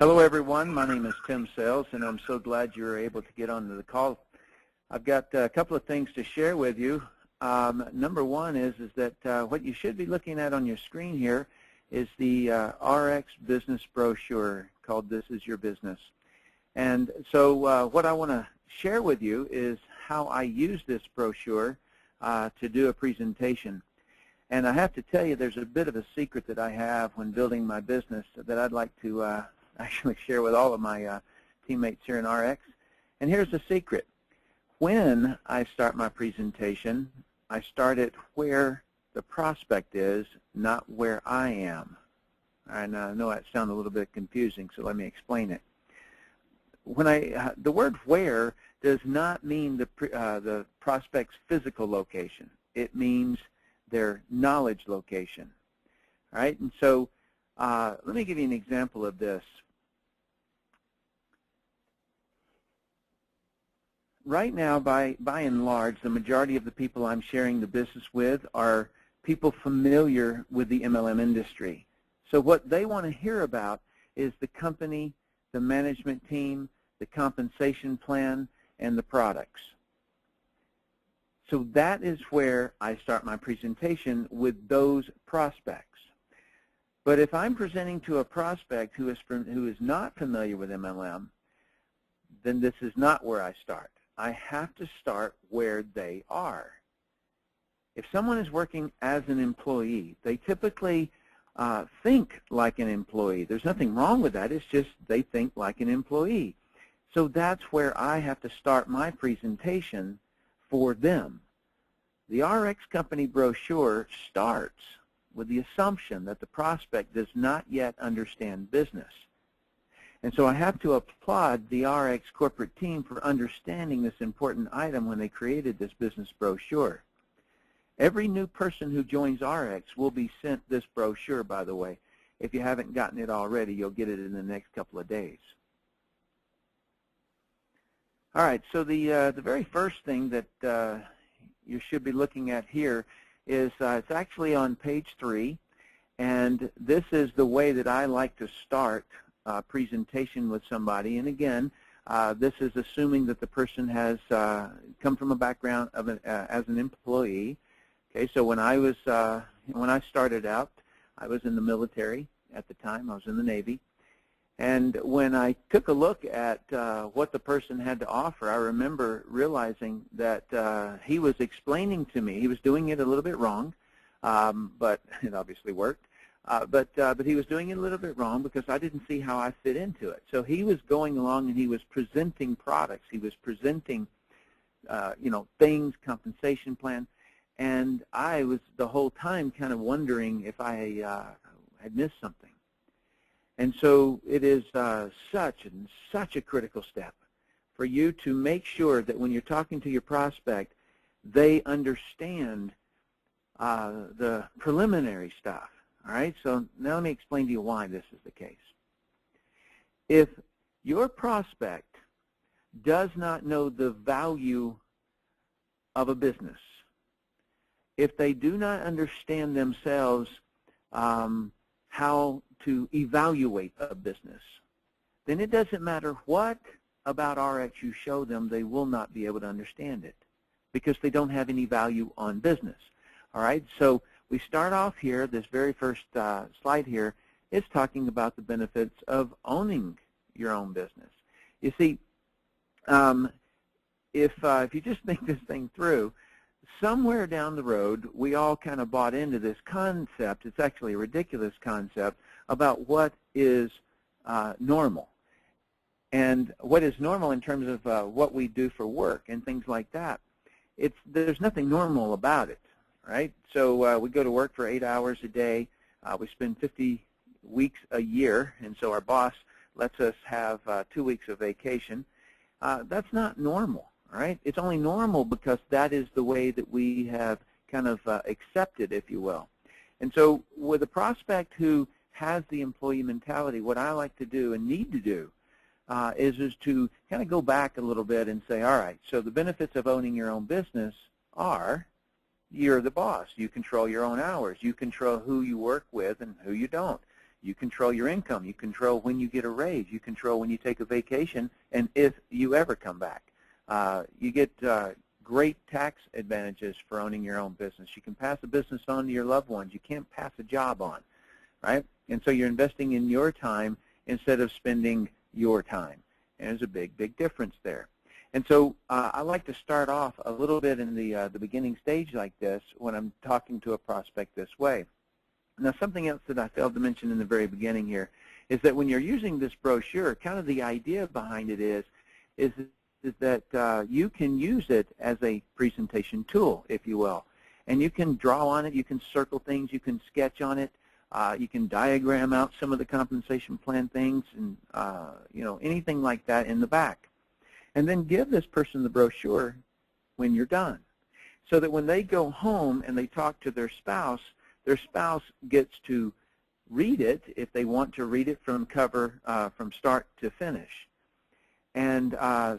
Hello everyone, my name is Tim Sales and I'm so glad you were able to get onto the call. I've got a couple of things to share with you. Number one is that what you should be looking at on your screen here is the ARIIX business brochure called This Is Your Business. And so what I want to share with you is how I use this brochure to do a presentation. And I have to tell you, there's a bit of a secret that I have when building my business that I'd like to actually share with all of my teammates here in ARIIX. And here's the secret. When I start my presentation, I start it where the prospect is, not where I am. And I know that sounds a little bit confusing, so let me explain it. When the word where does not mean the prospect's physical location. It means their knowledge location. All right, and so let me give you an example of this. Right now, by and large, the majority of the people I'm sharing the business with are people familiar with the MLM industry. So what they want to hear about is the company, the management team, the compensation plan, and the products. So that is where I start my presentation, with those prospects. But if I'm presenting to a prospect who is not familiar with MLM, then this is not where I start. I have to start where they are. If someone is working as an employee, they typically think like an employee. There's nothing wrong with that. It's just they think like an employee. So that's where I have to start my presentation for them. The ARIIX company brochure starts with the assumption that the prospect does not yet understand business. And so I have to applaud the ARIIX corporate team for understanding this important item when they created this business brochure. Every new person who joins ARIIX will be sent this brochure, by the way. If you haven't gotten it already, you'll get it in the next couple of days. All right, so the very first thing that you should be looking at here is it's actually on page 3, and this is the way that I like to start presentation with somebody. And again, this is assuming that the person has come from a background of as an employee. Okay, so when I started out, I was in the military at the time. I was in the Navy. And when I took a look at what the person had to offer, I remember realizing that he was explaining to me. He was doing it a little bit wrong, but it obviously worked. But he was doing it a little bit wrong because I didn't see how I fit into it. So he was going along and he was presenting products. He was presenting, things, compensation plan, and I was the whole time kind of wondering if I had missed something. And so it is such a critical step for you to make sure that when you're talking to your prospect, they understand the preliminary stuff. All right, so now let me explain to you why this is the case. If your prospect does not know the value of a business, if they do not understand themselves how to evaluate a business, then it doesn't matter what about ARIIX you show them, they will not be able to understand it because they don't have any value on business. All right, so we start off here, this very first slide here is talking about the benefits of owning your own business. You see, if you just think this thing through, somewhere down the road, we all kind of bought into this concept. It's actually a ridiculous concept about what is normal. And what is normal in terms of what we do for work and things like that. There's nothing normal about it, right? So we go to work for 8 hours a day. We spend 50 weeks a year, and so our boss lets us have 2 weeks of vacation. That's not normal. All right? It's only normal because that is the way that we have kind of accepted, if you will. And so with a prospect who has the employee mentality, what I like to do and need to do is to kind of go back a little bit and say, all right, so the benefits of owning your own business are you're the boss. You control your own hours. You control who you work with and who you don't. You control your income. You control when you get a raise. You control when you take a vacation and if you ever come back. You get great tax advantages for owning your own business. You can pass a business on to your loved ones. You can't pass a job on, right? And so you're investing in your time instead of spending your time. And there's a big, big difference there. And so I like to start off a little bit in the beginning stage like this when I'm talking to a prospect this way. Now, something else that I failed to mention in the very beginning here is that when you're using this brochure, kind of the idea behind it is that you can use it as a presentation tool, if you will. And you can draw on it, you can circle things, you can sketch on it, you can diagram out some of the compensation plan things and anything like that in the back. And then give this person the brochure when you're done, so that when they go home and they talk to their spouse gets to read it if they want to read it from cover, from start to finish. And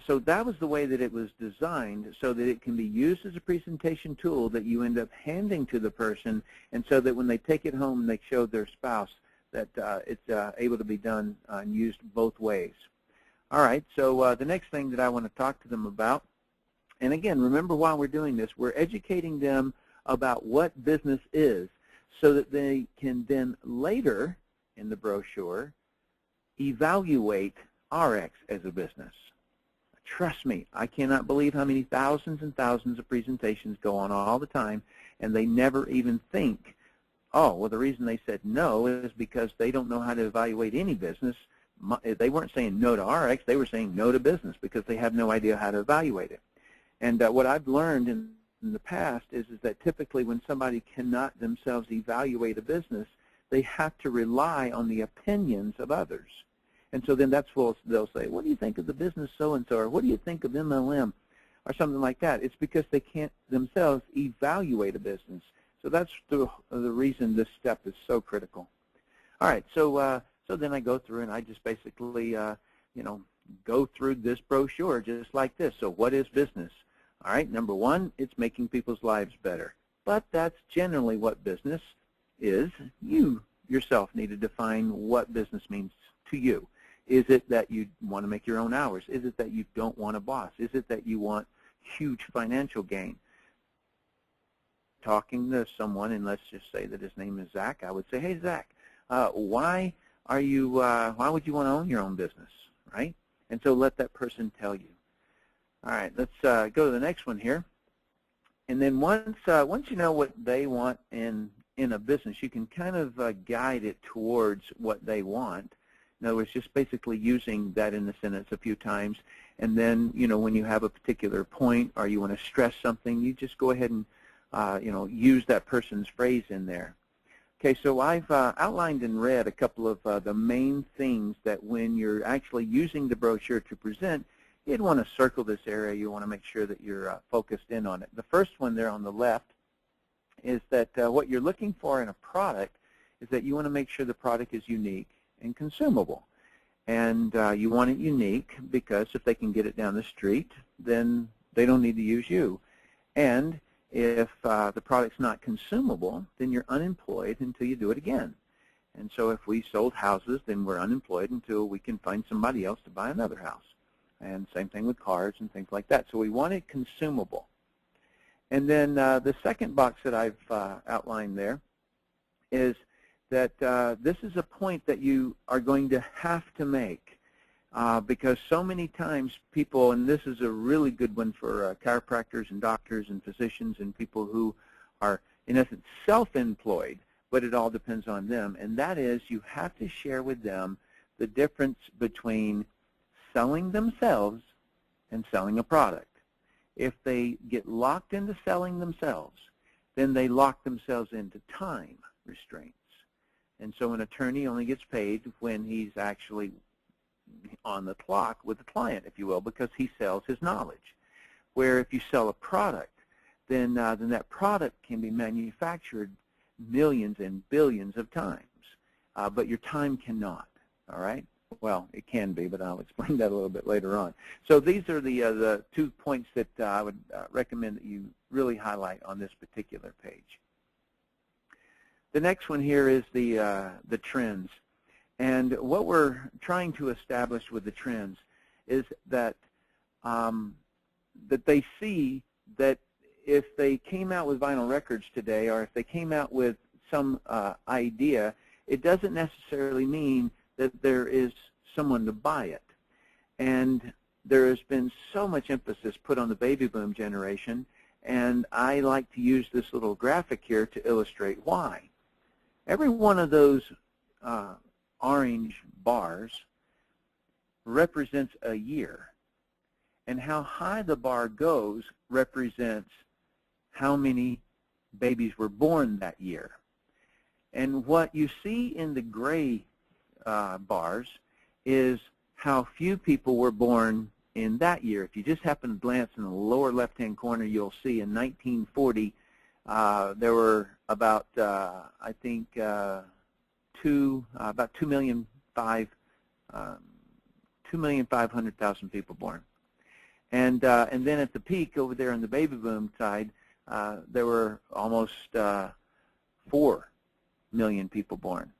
so that was the way that it was designed, so that it can be used as a presentation tool that you end up handing to the person, and so that when they take it home and they show their spouse that it's able to be done and used both ways. All right, so the next thing that I want to talk to them about, and again, remember while we're doing this, we're educating them about what business is so that they can then later in the brochure evaluate ARIIX as a business. Trust me, I cannot believe how many thousands and thousands of presentations go on all the time, and they never even think, oh, well, the reason they said no is because they don't know how to evaluate any business. They weren't saying no to ARIIX, they were saying no to business because they have no idea how to evaluate it. And what I've learned in the past is that typically when somebody cannot themselves evaluate a business, they have to rely on the opinions of others. And so then that's what they'll say, what do you think of the business so-and-so, or what do you think of MLM, or something like that. It's because they can't themselves evaluate a business. So that's the reason this step is so critical. All right, so then I go through and I just basically, go through this brochure just like this. So what is business? All right, number one, it's making people's lives better. But that's generally what business is. You yourself need to define what business means to you. Is it that you want to make your own hours? Is it that you don't want a boss? Is it that you want huge financial gain? Talking to someone, and let's just say that his name is Zach, I would say, hey, Zach, why would you want to own your own business, right? And so let that person tell you. All right, let's go to the next one here. And then once you know what they want in a business, you can kind of guide it towards what they want. In other words, just basically using that in the sentence a few times. And then, when you have a particular point or you want to stress something, you just go ahead and, use that person's phrase in there. Okay, so I've outlined in red a couple of the main things that when you're actually using the brochure to present, you'd want to circle this area. You want to make sure that you're focused in on it. The first one there on the left is that what you're looking for in a product is that you want to make sure the product is unique and consumable. And you want it unique because if they can get it down the street, then they don't need to use you. And if the product's not consumable, then you're unemployed until you do it again. And so if we sold houses, then we're unemployed until we can find somebody else to buy another house. And same thing with cars and things like that. So we want it consumable. And then the second box that I've outlined there is that this is a point that you are going to have to make because so many times people, and this is a really good one for chiropractors and doctors and physicians and people who are, in essence, self-employed, but it all depends on them, and that is you have to share with them the difference between selling themselves and selling a product. If they get locked into selling themselves, then they lock themselves into time restraints. And so an attorney only gets paid when he's actually on the clock with the client, if you will, because he sells his knowledge. Where if you sell a product, then that product can be manufactured millions and billions of times, but your time cannot, all right? Well, it can be, but I'll explain that a little bit later on. So these are the 2 points that I would recommend that you really highlight on this particular page. The next one here is the trends. And what we're trying to establish with the trends is that that they see that if they came out with vinyl records today, or if they came out with some idea, it doesn't necessarily mean that there is someone to buy it. And there has been so much emphasis put on the baby boom generation, and I like to use this little graphic here to illustrate why. Every one of those orange bars represents a year, and how high the bar goes represents how many babies were born that year. And what you see in the gray bars is how few people were born in that year. If you just happen to glance in the lower left-hand corner, you'll see in 1940 there were about, I think, about 2,500,000 people born. And then at the peak over there on the baby boom side, there were almost 4 million people born.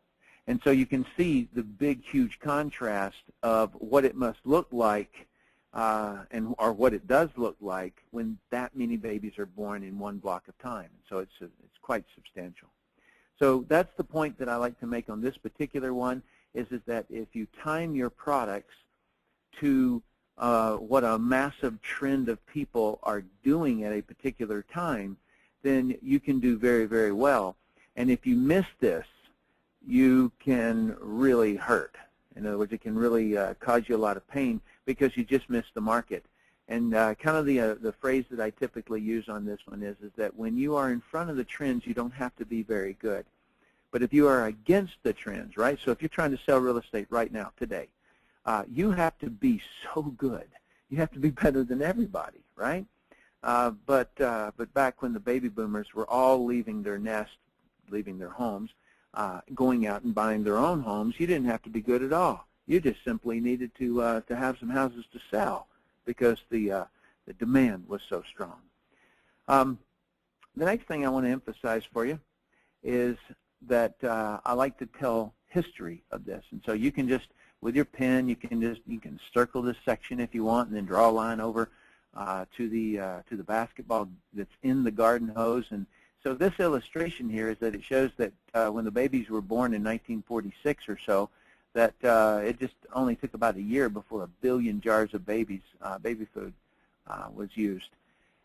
And so you can see the big, huge contrast of what it must look like, or what it does look like when that many babies are born in one block of time. So it's quite substantial. So that's the point that I like to make on this particular one, is that if you time your products to what a massive trend of people are doing at a particular time, then you can do very, very well. And if you miss this, you can really hurt. In other words, it can really cause you a lot of pain because you just missed the market. And kind of the phrase that I typically use on this one is that when you are in front of the trends, you don't have to be very good. But if you are against the trends, right? So if you're trying to sell real estate right now, today, you have to be so good. You have to be better than everybody, right? But back when the baby boomers were all leaving their nest, leaving their homes, going out and buying their own homes, you didn't have to be good at all. You just simply needed to have some houses to sell because the demand was so strong. The next thing I want to emphasize for you is that I like to tell history of this, and so you can just, with your pen, you can circle this section if you want, and then draw a line over to the basketball that's in the garden hose. And so this illustration here is that it shows that when the babies were born in 1946 or so, that it just only took about a year before 1 billion jars of baby food was used.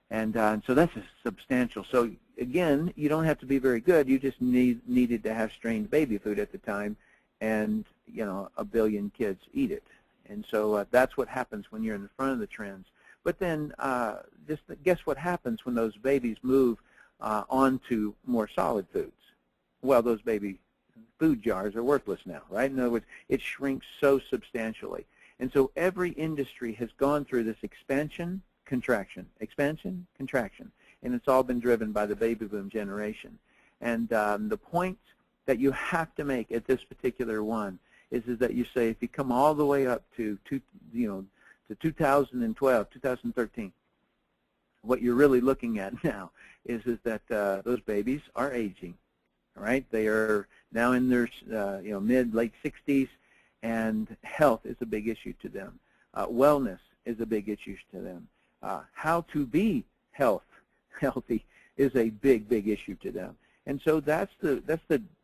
And so that's substantial. So again, you don't have to be very good. You just needed to have strained baby food at the time, and 1 billion kids eat it. And so that's what happens when you're in the front of the trends. But then just guess what happens when those babies move onto more solid foods? Well, those baby food jars are worthless now, right? In other words, it shrinks so substantially. And so every industry has gone through this expansion, contraction, and it's all been driven by the baby boom generation. And the point that you have to make at this particular one is that you say, if you come all the way up to 2012, 2013, what you're really looking at now is that those babies are aging. All right, they are now in their mid, late 60s, and health is a big issue to them. Wellness is a big issue to them. How to be healthy is a big, big issue to them. And so that's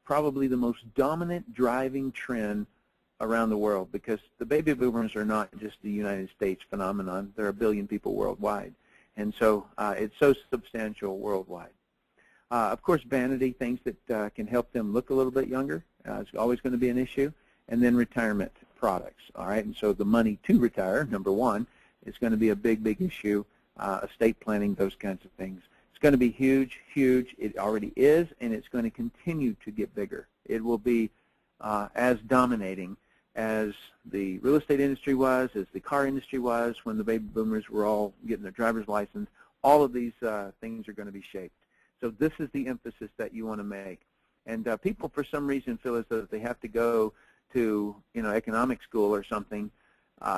probably the most dominant driving trend around the world, because the baby boomers are not just the United States phenomenon. There are 1 billion people worldwide. And so it's so substantial worldwide. Of course, vanity, things that can help them look a little bit younger, is always going to be an issue. And then retirement products, all right? And so the money to retire, number one, is going to be a big, big issue. Estate planning, those kinds of things. It's going to be huge, huge. It already is, and it's going to continue to get bigger. It will be as dominating as the real estate industry was, as the car industry was when the baby boomers were all getting their driver's license. All of these things are going to be shaped. So this is the emphasis that you want to make. And people, for some reason, feel as though they have to go to economic school or something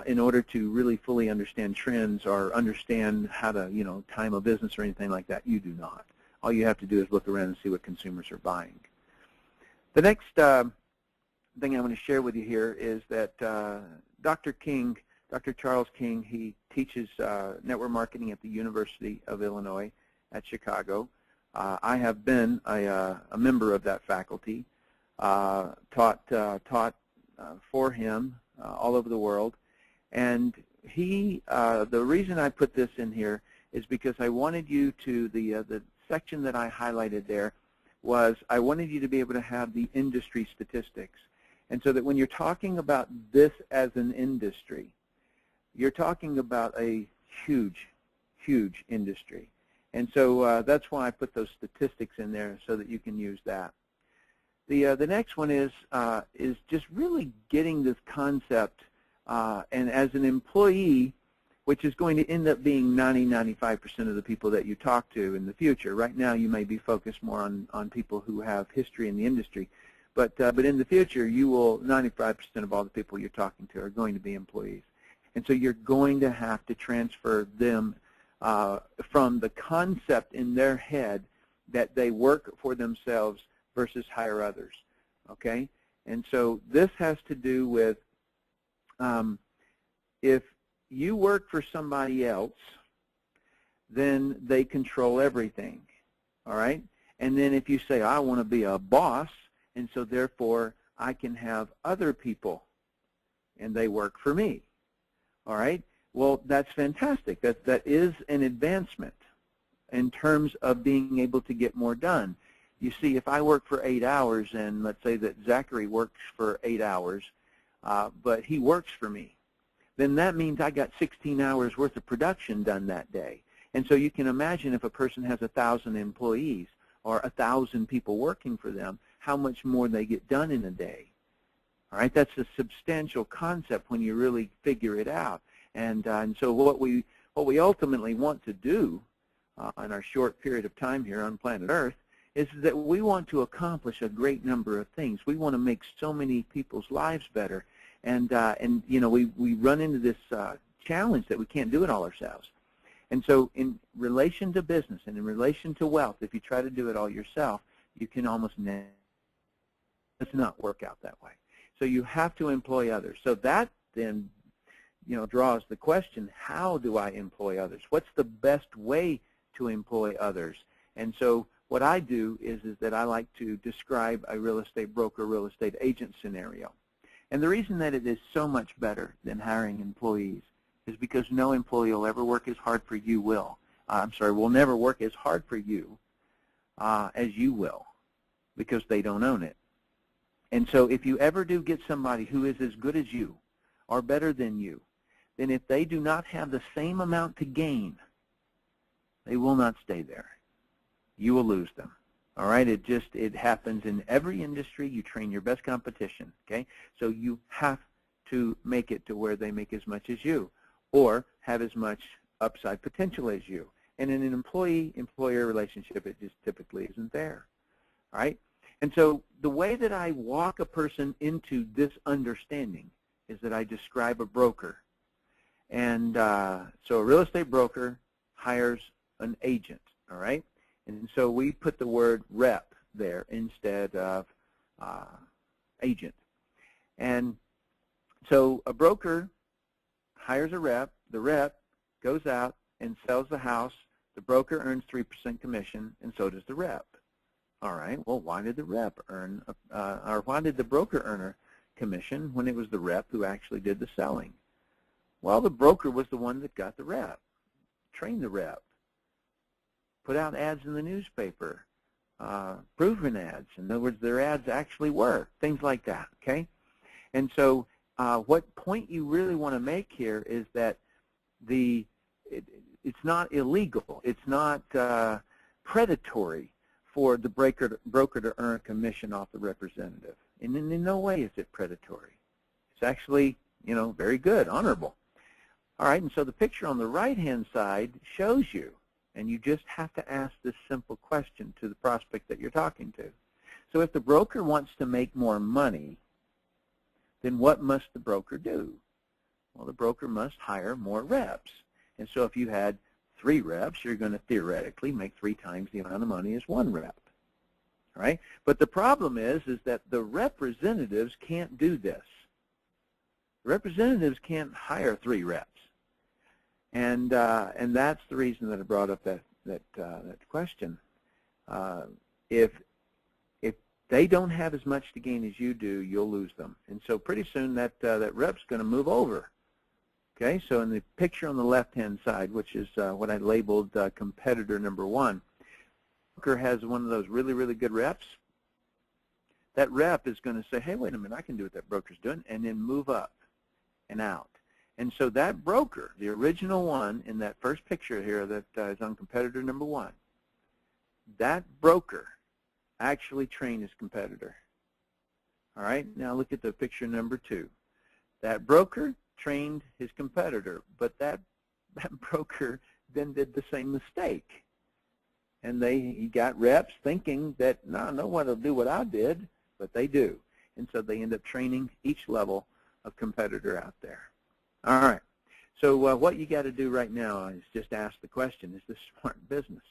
in order to really fully understand trends or understand how to time a business or anything like that. You do not. All you have to do is look around and see what consumers are buying. The next thing I want to share with you here is that Dr. Charles King, he teaches network marketing at the University of Illinois at Chicago. I have been a member of that faculty, taught for him all over the world, and the reason I put this in here is because I wanted you to, the section that I highlighted there was I wanted you to be able to have the industry statistics. And so that when you're talking about this as an industry, you're talking about a huge, huge industry. And so that's why I put those statistics in there so that you can use that. The next one is just really getting this concept, and as an employee, which is going to end up being 90–95% of the people that you talk to in the future. Right now, you may be focused more on people who have history in the industry, but in the future, 95% of all the people you're talking to are going to be employees, and so you're going to have to transfer them from the concept in their head that they work for themselves versus hire others. Okay, and so this has to do with if you work for somebody else, then they control everything, all right? And then if you say, I want to be a boss, and so therefore I can have other people, and they work for me, all right? Well, that's fantastic. That is an advancement in terms of being able to get more done. You see, if I work for 8 hours, and let's say that Zachary works for 8 hours, but he works for me, then that means I got 16 hours worth of production done that day. And so you can imagine if a person has 1,000 employees or 1,000 people working for them, how much more they get done in a day. All right, that's a substantial concept when you really figure it out. And so what we ultimately want to do in our short period of time here on planet Earth is that we want to accomplish a great number of things. We want to make so many people's lives better. And you know, we run into this challenge that we can't do it all ourselves. And so in relation to business and in relation to wealth, if you try to do it all yourself, you can almost never. It does not work out that way. So you have to employ others. So that then, you know, draws the question, how do I employ others? What's the best way to employ others? And so what I do is that I like to describe a real estate broker, real estate agent scenario. And the reason that it is so much better than hiring employees is because no employee will ever work as hard for you will never work as hard for you as you will, because they don't own it. And so if you ever do get somebody who is as good as you or better than you, then if they do not have the same amount to gain, they will not stay there. You will lose them. All right, it happens in every industry. You train your best competition, okay? So you have to make it to where they make as much as you or have as much upside potential as you. And in an employee-employer relationship, it just typically isn't there, all right? And so the way that I walk a person into this understanding is that I describe a broker. And so a real estate broker hires an agent, all right? And so we put the word rep there instead of agent. And so a broker hires a rep. The rep goes out and sells the house. The broker earns 3% commission, and so does the rep. All right, well, why did the rep earn, or why did the broker earn a commission when it was the rep who actually did the selling? Well, the broker was the one that got the rep, trained the rep, put out ads in the newspaper, proven ads. In other words, their ads actually work, things like that, okay? And so what point you really want to make here is that it's not illegal. It's not predatory for the broker to earn a commission off the representative. And in no way is it predatory. It's actually, you know, very good, honorable. All right, and so the picture on the right-hand side shows you, and you just have to ask this simple question to the prospect that you're talking to. So if the broker wants to make more money, then what must the broker do? Well, the broker must hire more reps. And so if you had 3 reps, you're going to theoretically make 3 times the amount of money as 1 rep. All right? But the problem is that the representatives can't do this. Representatives can't hire 3 reps. And that's the reason that I brought up that question. If they don't have as much to gain as you do, you'll lose them. And so pretty soon that rep's going to move over. Okay, so in the picture on the left-hand side, which is what I labeled competitor number 1, broker has one of those really, really good reps. That rep is going to say, hey, wait a minute, I can do what that broker's doing, and then move up and out. And so that broker, the original one in that first picture here that is on competitor number 1, that broker actually trained his competitor. All right, now look at the picture number 2. That broker trained his competitor, but that broker then did the same mistake. And he got reps thinking that, no one will do what I did, but they do. And so they end up training each level of competitor out there. All right, so what you got to do right now is just ask the question, is this smart business?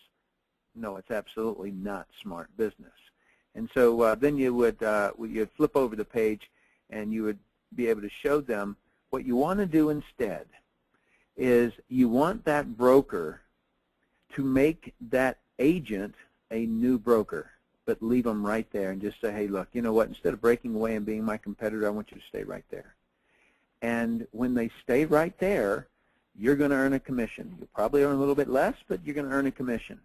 No, it's absolutely not smart business. And so then you'd flip over the page and you would be able to show them what you want to do instead is you want that broker to make that agent a new broker, but leave them right there and just say, hey, look, you know what, instead of breaking away and being my competitor, I want you to stay right there. And when they stay right there, you're going to earn a commission. You'll probably earn a little bit less, but you're going to earn a commission.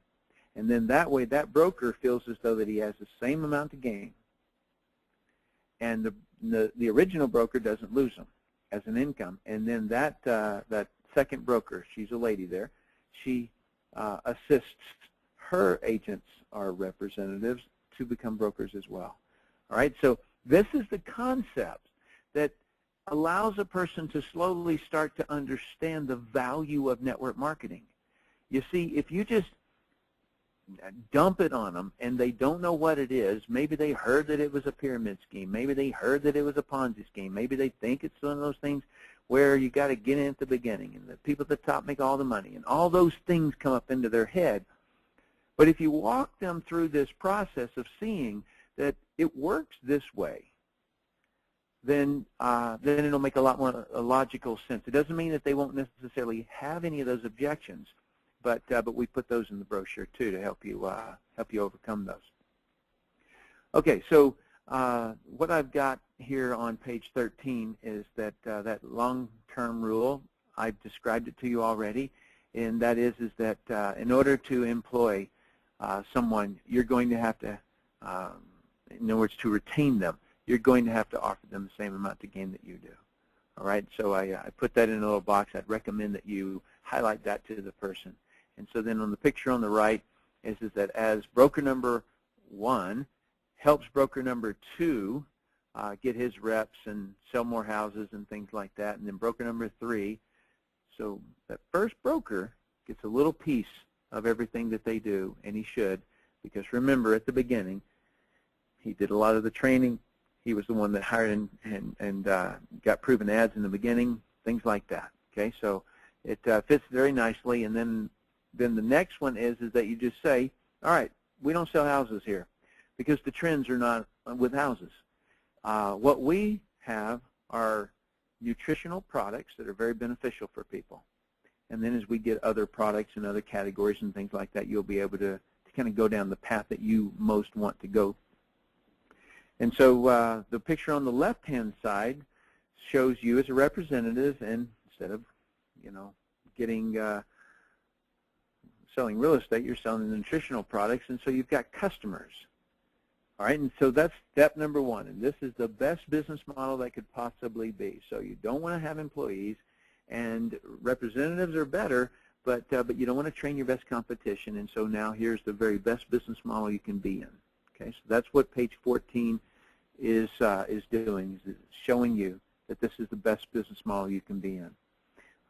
And then that way, that broker feels as though that he has the same amount to gain. And the original broker doesn't lose them as an income. And then that second broker, she's a lady there, she assists her agents or representatives to become brokers as well. All right, so this is the concept that allows a person to slowly start to understand the value of network marketing. You see, if you just dump it on them and they don't know what it is, maybe they heard that it was a pyramid scheme, maybe they heard that it was a Ponzi scheme, maybe they think it's one of those things where you got to get in at the beginning and the people at the top make all the money, and all those things come up into their head. But if you walk them through this process of seeing that it works this way, then it'll make a lot more logical sense. It doesn't mean that they won't necessarily have any of those objections, but we put those in the brochure too to help you overcome those. Okay, so what I've got here on page 13 is that that long-term rule. I've described it to you already, and that is that in order to employ someone, you're going to have to, in other words, to retain them, you're going to have to offer them the same amount to gain that you do. All right, so I put that in a little box. I'd recommend that you highlight that to the person. And so then on the picture on the right is that as broker number 1 helps broker number 2 get his reps and sell more houses and things like that, and then broker number 3, so that first broker gets a little piece of everything that they do, and he should, because remember at the beginning, he did a lot of the training. He was the one that hired and got proven ads in the beginning, things like that. Okay, so it fits very nicely. And then the next one is that you just say, all right, we don't sell houses here because the trends are not with houses. What we have are nutritional products that are very beneficial for people. And then as we get other products and other categories and things like that, you'll be able to kind of go down the path that you most want to go. And so the picture on the left-hand side shows you as a representative, and instead of, selling real estate, you're selling the nutritional products, and so you've got customers. All right, and so that's step number 1, and this is the best business model that could possibly be. So you don't want to have employees, and representatives are better, but you don't want to train your best competition, and so now here's the very best business model you can be in. Okay, so that's what page 14 is doing, is showing you that this is the best business model you can be in.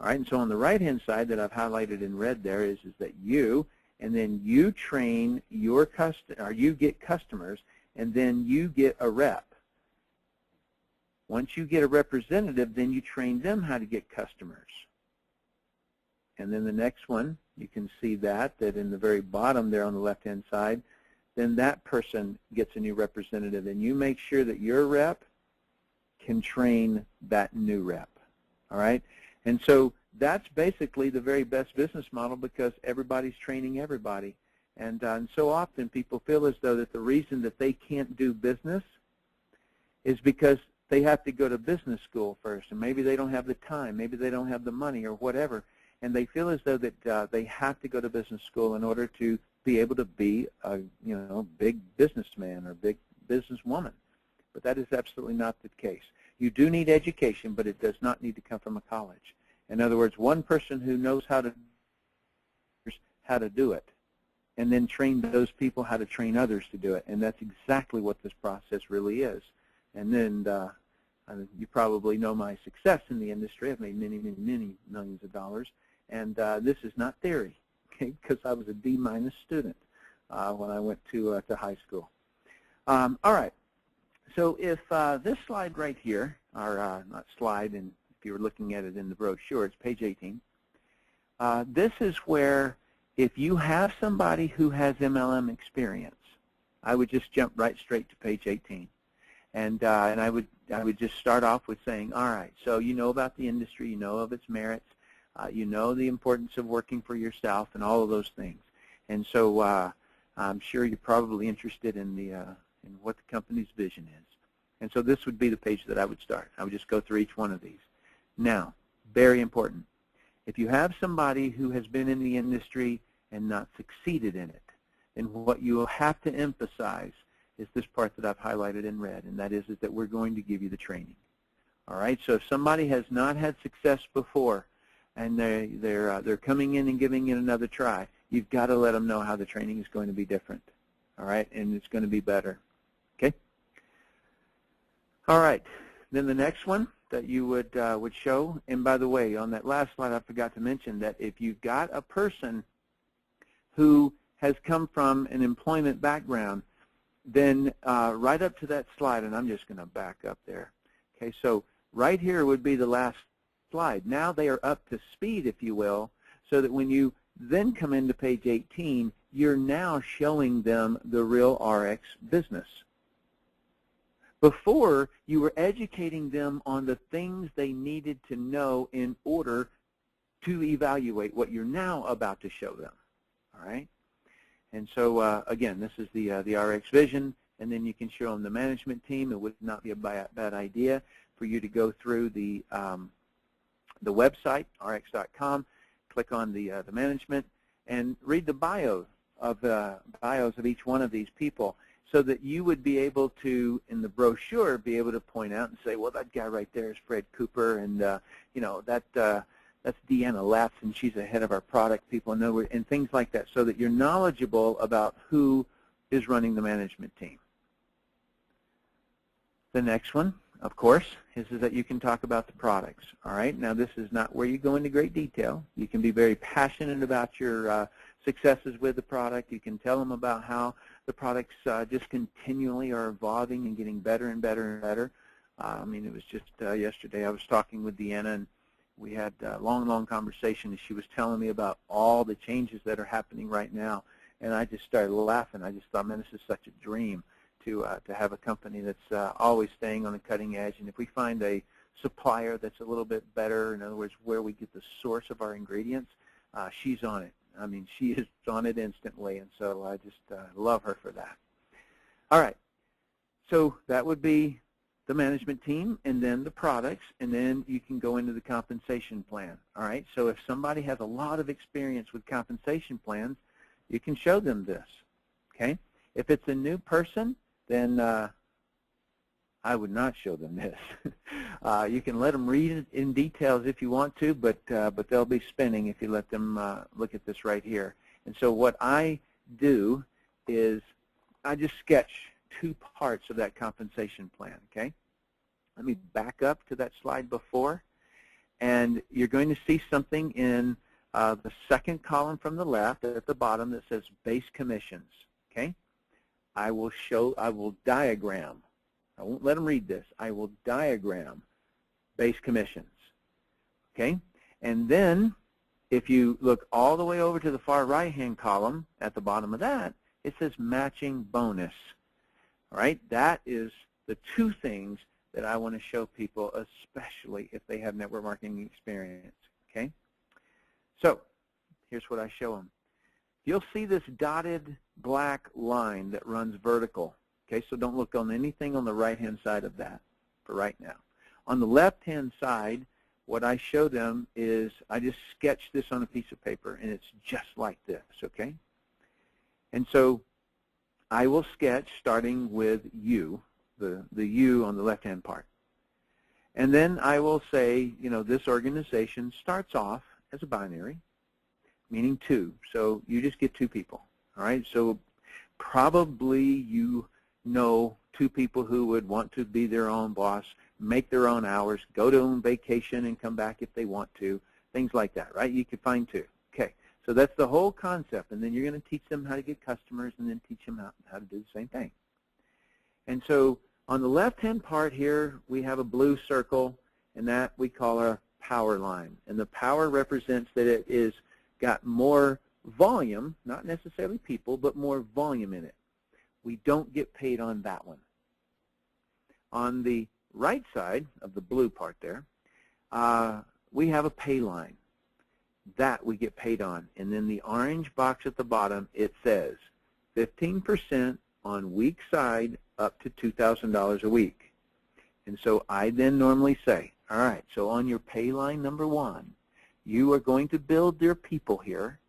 All right, and so on the right-hand side that I've highlighted in red there is that you, and then you train your you get customers, and then you get a rep. Once you get a representative, then you train them how to get customers. And then the next one, you can see that in the very bottom there on the left-hand side, then that person gets a new representative, and you make sure that your rep can train that new rep. All right? And so that's basically the very best business model, because everybody's training everybody. And so often people feel as though that the reason that they can't do business is because they have to go to business school first, and maybe they don't have the time, maybe they don't have the money or whatever, and they feel as though that they have to go to business school in order to be able to be a big businessman or big businesswoman. But that is absolutely not the case. You do need education, but it does not need to come from a college. In other words, one person who knows how to do it, and then train those people how to train others to do it. And that's exactly what this process really is. And then you probably know my success in the industry. I've made many, many, many millions of dollars. And this is not theory, okay, because I was a D- student when I went to high school. All right. So if this slide right here, or not slide, and if you were looking at it in the brochure, it's page 18. This is where, if you have somebody who has MLM experience, I would just jump right straight to page 18. And I would just start off with saying, all right, so you know about the industry, you know of its merits, you know the importance of working for yourself and all of those things. And so I'm sure you're probably interested in in what the company's vision is. And so this would be the page that I would start. I would just go through each one of these. Now, very important, if you have somebody who has been in the industry and not succeeded in it, then what you will have to emphasize is this part that I've highlighted in red, and that is that we're going to give you the training. All right, so if somebody has not had success before and they're coming in and giving it another try, you've got to let them know how the training is going to be different. All right, and it's going to be better. Okay? All right, then the next one that you would show, and by the way, on that last slide I forgot to mention that if you've got a person who has come from an employment background, then right up to that slide, and I'm just going to back up there. Okay, so right here would be the last slide. Now they are up to speed, if you will, so that when you then come into page 18, you're now showing them the real RX business. Before, you were educating them on the things they needed to know in order to evaluate what you're now about to show them. All right? And so, again, this is the RX vision, and then you can show them the management team. It would not be a bad idea for you to go through the website, ARIIX.com, click on the management, and read the bios of each one of these people, so that you would be able to, in the brochure, be able to point out and say, well, that guy right there is Fred Cooper, and that's Deanna Latz, and she's the head of our product people, and things like that, so that you're knowledgeable about who is running the management team. The next one, of course, is that you can talk about the products. All right, now this is not where you go into great detail. You can be very passionate about your successes with the product. You can tell them about how the products just continually are evolving and getting better and better and better. I mean, it was just yesterday I was talking with Deanna, and we had a long conversation, and she was telling me about all the changes that are happening right now, and I just started laughing. I just thought, man, this is such a dream to have a company that's always staying on the cutting edge. And if we find a supplier that's a little bit better, in other words, where we get the source of our ingredients, she's on it. I mean, she is on it instantly, and so I just love her for that. All right, so that would be the management team, and then the products, and then you can go into the compensation plan. All right, so if somebody has a lot of experience with compensation plans, you can show them this. Okay, if it's a new person, then I would not show them this. You can let them read it in details if you want to, but they'll be spinning if you let them look at this right here. And so what I do is I just sketch two parts of that compensation plan, okay? Let me back up to that slide before, and you're going to see something in the second column from the left at the bottom that says base commissions, okay? I will diagram. I won't let them read this. I will diagram base commissions, okay? And then if you look all the way over to the far right-hand column at the bottom of that, it says matching bonus. All right, that is the two things that I want to show people, especially if they have network marketing experience. Okay, so here's what I show them. You'll see this dotted black line that runs vertical. Okay, so don't look on anything on the right-hand side of that for right now. On the left-hand side, what I show them is I just sketch this on a piece of paper, and it's just like this, okay? And so I will sketch starting with U, the U on the left-hand part. And then I will say, you know, this organization starts off as a binary, meaning 2. So you just get 2 people, all right? So probably you know 2 people who would want to be their own boss, make their own hours, go to on vacation and come back if they want to, things like that, right? You could find 2. Okay, so that's the whole concept, and then you're going to teach them how to get customers and then teach them how to do the same thing. And so on the left-hand part here, we have a blue circle, and that we call our power line. And the power represents that it is got more volume, not necessarily people, but more volume in it. We don't get paid on that one. On the right side of the blue part there, we have a pay line. That we get paid on. And then the orange box at the bottom, it says 15% on week side up to $2,000 a week. And so I then normally say, all right, so on your pay line number 1, you are going to build your people here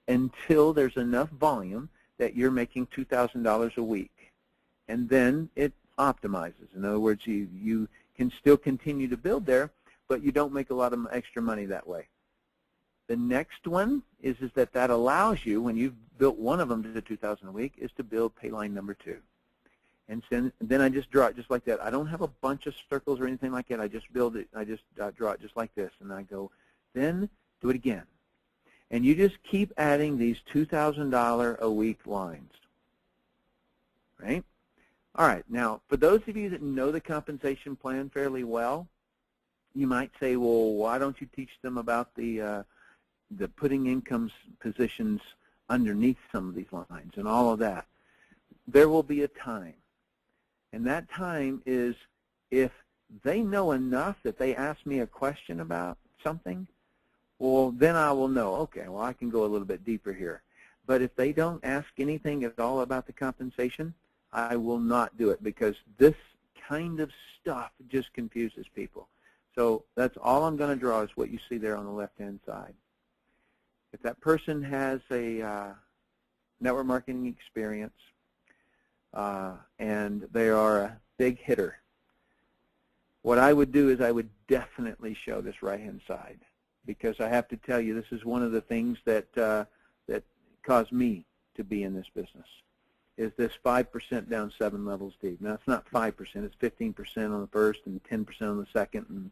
until there's enough volume that you're making $2,000 a week. And then it optimizes. In other words, you can still continue to build there, but you don't make a lot of extra money that way. The next one is that allows you, when you've built one of them to $2,000 a week, is to build pay line number 2. And then I just draw it just like that. I don't have a bunch of circles or anything like that. I just build it. I just draw it just like this, and I go, then do it again. And you just keep adding these $2,000 a week lines, right? All right, now, for those of you that know the compensation plan fairly well, you might say, well, why don't you teach them about the putting income positions underneath some of these lines and all of that? There will be a time, and that time is if they know enough that they ask me a question about something, well, then I will know, okay, well, I can go a little bit deeper here. But if they don't ask anything at all about the compensation, I will not do it, because this kind of stuff just confuses people. So that's all I'm going to draw is what you see there on the left-hand side. If that person has a network marketing experience and they are a big hitter, what I would do is I would definitely show this right-hand side, because I have to tell you, this is one of the things that that caused me to be in this business, is this 5% down 7 levels deep. Now, it's not 5%. It's 15% on the first and 10% on the second, and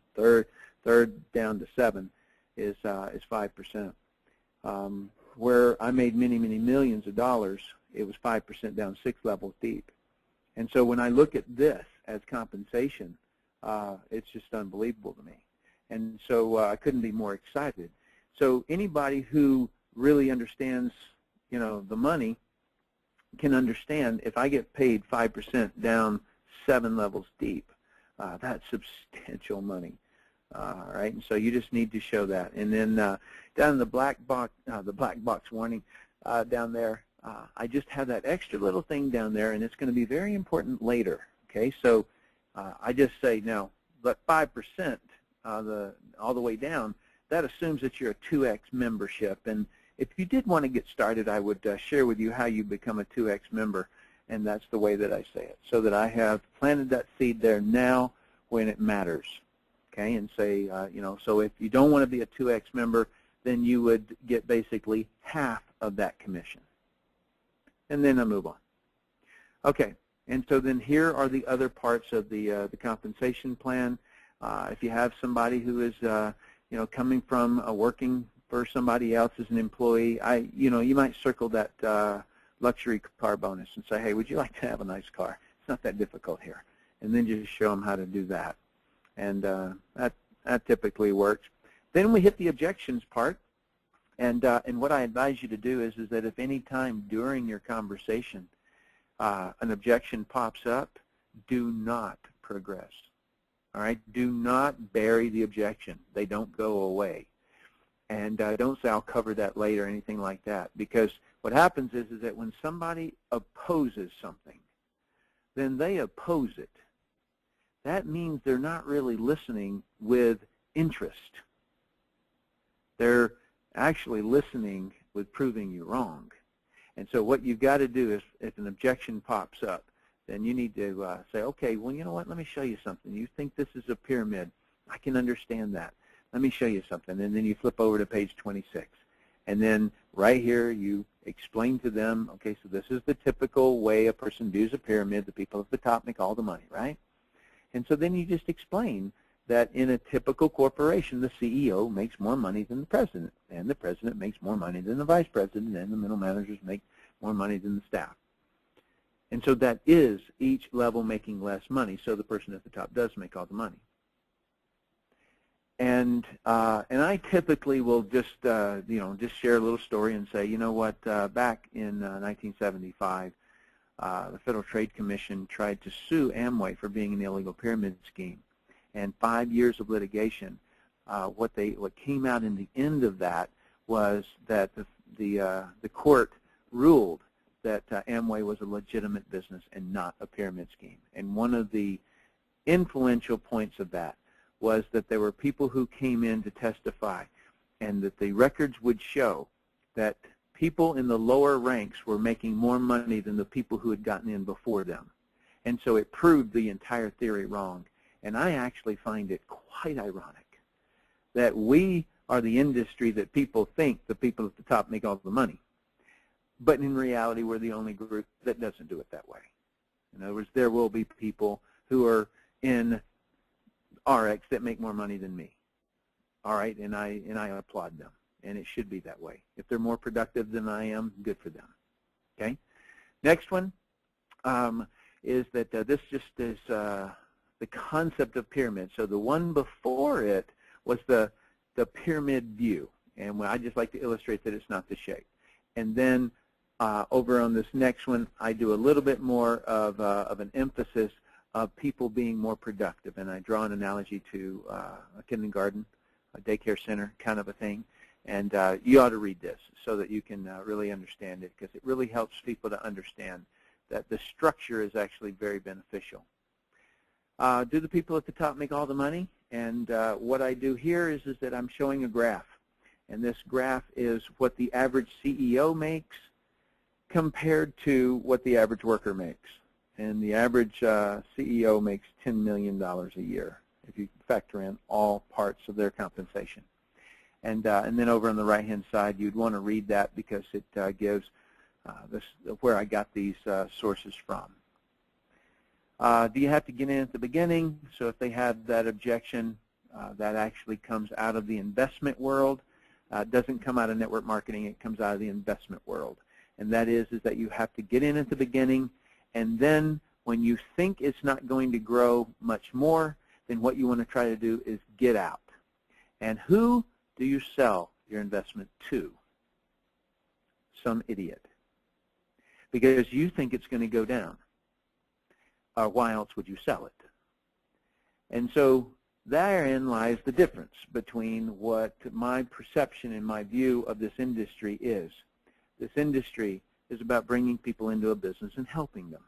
third down to 7 is 5%. Where I made many, many millions of dollars, it was 5% down 6 levels deep. And so when I look at this as compensation, it's just unbelievable to me. And so I couldn't be more excited. So anybody who really understands, you know, the money can understand if I get paid 5% down 7 levels deep, that's substantial money. All right, and so you just need to show that. And then down in the black box warning down there, I just have that extra little thing down there, and it's going to be very important later. Okay, so I just say now, but 5%. All the way down, that assumes that you're a 2X membership. And if you did want to get started, I would share with you how you become a 2X member, and that's the way that I say it, so that I have planted that seed there now when it matters. Okay, and say, you know, so if you don't want to be a 2X member, then you would get basically half of that commission. And then I move on. Okay, and so then here are the other parts of the compensation plan. If you have somebody who is, you know, coming from working for somebody else as an employee, you know, you might circle that luxury car bonus and say, hey, would you like to have a nice car? It's not that difficult here. And then just show them how to do that. And that typically works. Then we hit the objections part. And what I advise you to do is that if any time during your conversation an objection pops up, do not progress. All right? Do not bury the objection. They don't go away. And don't say, I'll cover that later or anything like that. Because what happens is that when somebody opposes something, then they oppose it. That means they're not really listening with interest. They're actually listening with proving you wrong. And so what you've got to do is, if an objection pops up, then you need to say, okay, well, you know what, let me show you something. You think this is a pyramid. I can understand that. Let me show you something. And then you flip over to page 26. And then right here you explain to them, okay, so this is the typical way a person views a pyramid. The people at the top make all the money, right? And so then you just explain that in a typical corporation, the CEO makes more money than the president, and the president makes more money than the vice president, and the middle managers make more money than the staff. And so that is each level making less money, so the person at the top does make all the money. And I typically will just just share a little story and say, you know what, back in 1975, the Federal Trade Commission tried to sue Amway for being an illegal pyramid scheme. And 5 years of litigation, what came out in the end of that was that the court ruled that Amway was a legitimate business and not a pyramid scheme. And one of the influential points of that was that there were people who came in to testify, and that the records would show that people in the lower ranks were making more money than the people who had gotten in before them. And so it proved the entire theory wrong. And I actually find it quite ironic that we are the industry that people think the people at the top make all the money. But in reality, we're the only group that doesn't do it that way. In other words, there will be people who are in ARIIX that make more money than me. All right, and I applaud them, and it should be that way. If they're more productive than I am, good for them. Okay. Next one is that this just is the concept of pyramid. So the one before it was the pyramid view, and I just like to illustrate that it's not the shape. And then over on this next one, I do a little bit more of an emphasis of people being more productive, and I draw an analogy to a kindergarten, a daycare center kind of a thing. And you ought to read this so that you can really understand it, because it really helps people to understand that the structure is actually very beneficial. Do the people at the top make all the money? And what I do here is that I'm showing a graph. And this graph is what the average CEO makes compared to what the average worker makes. And the average CEO makes $10 million a year, if you factor in all parts of their compensation. And then over on the right-hand side, you'd want to read that, because it gives where I got these sources from. Do you have to get in at the beginning? So if they have that objection, that actually comes out of the investment world. It doesn't come out of network marketing. It comes out of the investment world. And that is that you have to get in at the beginning, and then when you think it's not going to grow much more, then what you want to try to do is get out. And who do you sell your investment to? Some idiot. Because you think it's going to go down. Why else would you sell it? And so therein lies the difference between what my perception and my view of this industry is. This industry is about bringing people into a business and helping them.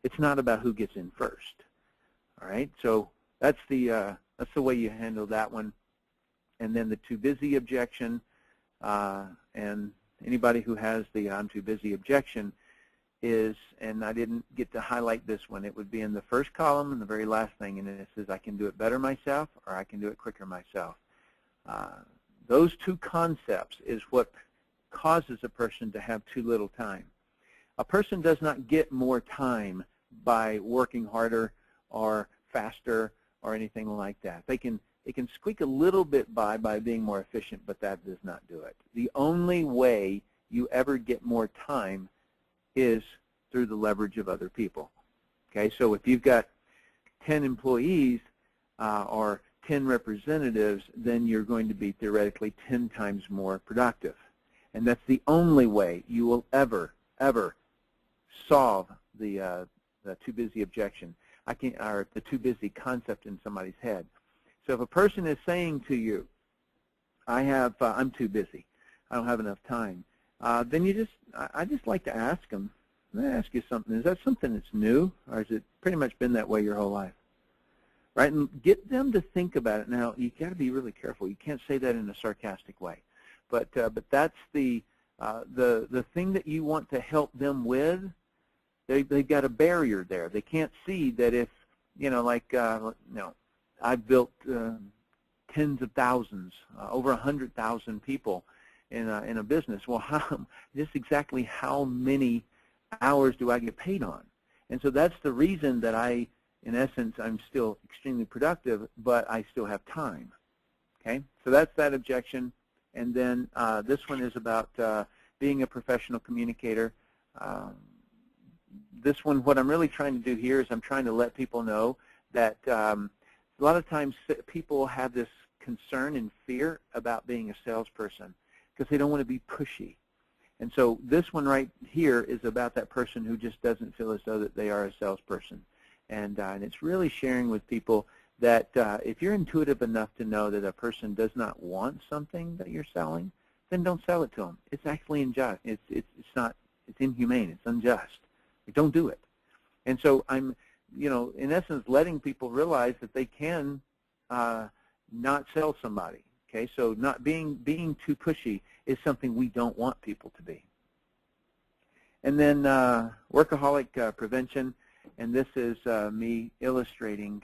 It's not about who gets in first. All right, so that's the way you handle that one. And then the too busy objection, and anybody who has the I'm too busy objection is, and I didn't get to highlight this one, it would be in the first column and the very last thing, and it says I can do it better myself or I can do it quicker myself. Those two concepts is what causes a person to have too little time. A person does not get more time by working harder or faster or anything like that. They can squeak a little bit by being more efficient, but that does not do it. The only way you ever get more time is through the leverage of other people. Okay, so if you've got 10 employees or 10 representatives, then you're going to be theoretically 10 times more productive. And that's the only way you will ever solve the too busy objection, or the too busy concept in somebody's head. So if a person is saying to you, I'm too busy, I don't have enough time, then I just like to ask them, let me ask you something, is that something that's new, or has it pretty much been that way your whole life? Right, and get them to think about it. Now, you got to be really careful. You can't say that in a sarcastic way, but that's the thing that you want to help them with. They've got a barrier there. They can't see that if I've built tens of thousands, over 100,000 people in a business. Well, just exactly how many hours do I get paid on? And so that's the reason that in essence, I'm still extremely productive, but I still have time. Okay, so that's that objection. And then this one is about being a professional communicator. This one, what I'm really trying to do here is I'm trying to let people know that a lot of times people have this concern and fear about being a salesperson because they don't want to be pushy. And so this one right here is about that person who just doesn't feel as though that they are a salesperson. And it's really sharing with people that if you're intuitive enough to know that a person does not want something that you're selling, then don't sell it to them. It's actually unjust. It's inhumane. It's unjust. Don't do it. And so I'm, in essence, letting people realize that they can not sell somebody. Okay, so not being too pushy is something we don't want people to be. And then workaholic prevention. And this is me illustrating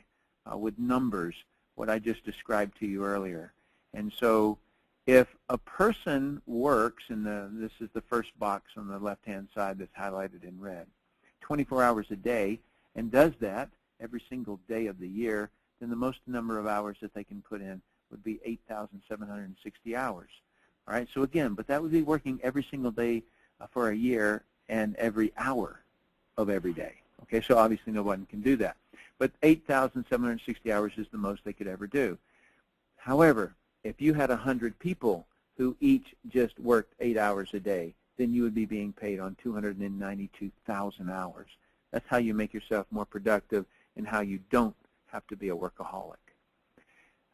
with numbers what I just described to you earlier. And so if a person works, this is the first box on the left-hand side that's highlighted in red, 24 hours a day, and does that every single day of the year, then the most number of hours that they can put in would be 8,760 hours. All right, so again, but that would be working every single day for a year and every hour of every day. Okay, so obviously nobody can do that. But 8,760 hours is the most they could ever do. However, if you had 100 people who each just worked 8 hours a day, then you would be being paid on 292,000 hours. That's how you make yourself more productive and how you don't have to be a workaholic.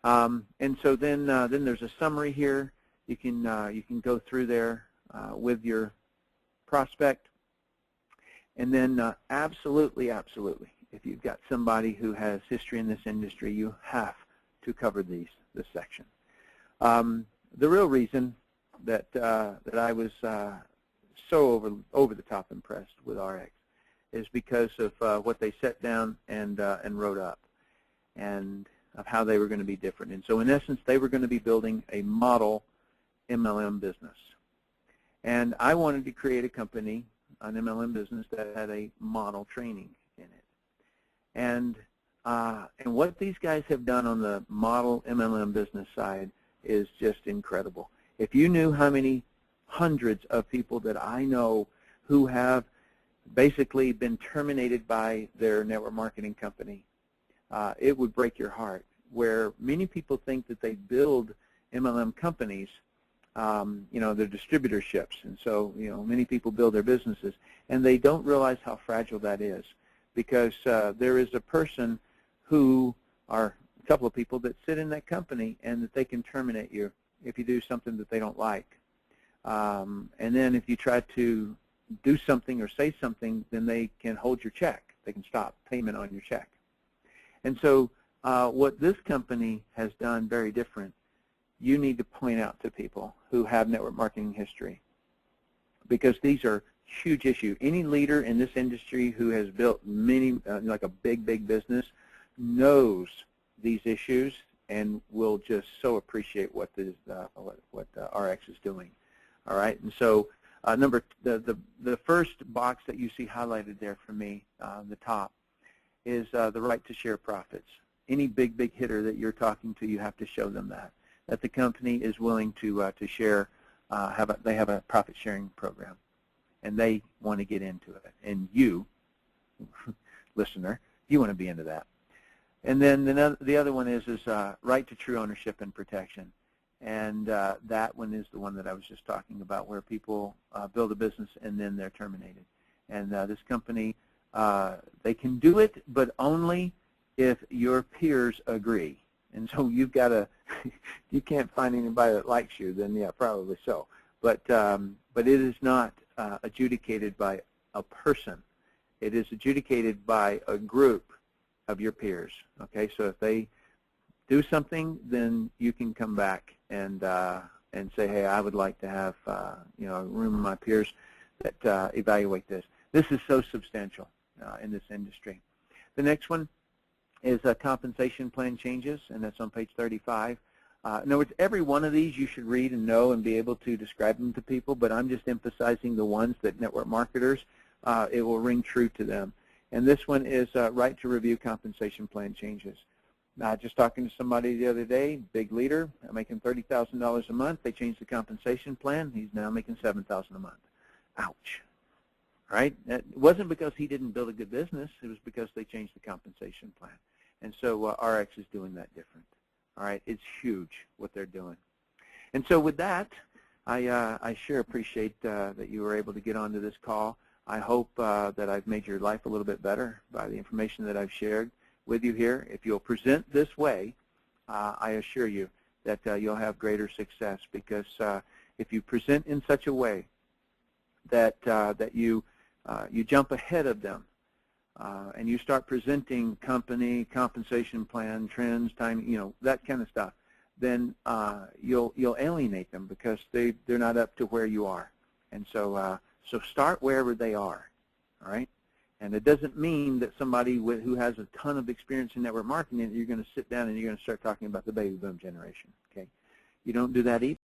And so then there's a summary here. You can go through there with your prospect. And then absolutely, if you've got somebody who has history in this industry, you have to cover this section. The real reason that I was so over the top impressed with ARIIX is because of what they set down and wrote up, and of how they were going to be different. And so in essence, they were going to be building a model MLM business. And I wanted to create a company, an MLM business, that had a model training in it. And what these guys have done on the model MLM business side is just incredible. If you knew how many hundreds of people that I know who have basically been terminated by their network marketing company, it would break your heart. Where many people think that they build MLM companies, they're distributorships, and so many people build their businesses, and they don't realize how fragile that is, because there is a person who, or a couple of people that sit in that company, and that they can terminate you if you do something that they don't like. And then if you try to do something or say something, then they can hold your check. They can stop payment on your check. And so what this company has done very different, you need to point out to people who have network marketing history, because these are huge issues. Any leader in this industry who has built many, like a big business, knows these issues and will just so appreciate what ARIIX is doing. All right, and so the first box that you see highlighted there for me, the top, is the right to share profits. Any big hitter that you're talking to, you have to show them that the company is willing to share. They have a profit sharing program, and they want to get into it. And you, listener, you want to be into that. And then the other one is right to true ownership and protection. And that one is the one that I was just talking about, where people build a business and then they're terminated. And this company, they can do it, but only if your peers agree. And so you've got to, you can't find anybody that likes you, then yeah, probably so. But it is not adjudicated by a person. It is adjudicated by a group of your peers. Okay, so if they do something, then you can come back and say, hey, I would like to have you know, a room of my peers that evaluate this. This is so substantial in this industry. The next one is compensation plan changes, and that's on page 35. In other words, every one of these you should read and know and be able to describe them to people, but I'm just emphasizing the ones that network marketers, it will ring true to them. And this one is right to review compensation plan changes. Just talking to somebody the other day, big leader, making $30,000 a month. They changed the compensation plan. He's now making $7,000 a month. Ouch. Right? It wasn't because he didn't build a good business. It was because they changed the compensation plan. And so ARIIX is doing that different. All right? It's huge what they're doing. And so with that, I sure appreciate that you were able to get onto this call. I hope that I've made your life a little bit better by the information that I've shared with you here. If you'll present this way, I assure you that you'll have greater success, because if you present in such a way that you jump ahead of them and you start presenting company, compensation plan, trends, time, you know, that kind of stuff, then you'll alienate them, because they're not up to where you are. And so so start wherever they are, all right? And it doesn't mean that somebody who has a ton of experience in network marketing, you're going to sit down and you're going to start talking about the baby boom generation, okay? You don't do that either.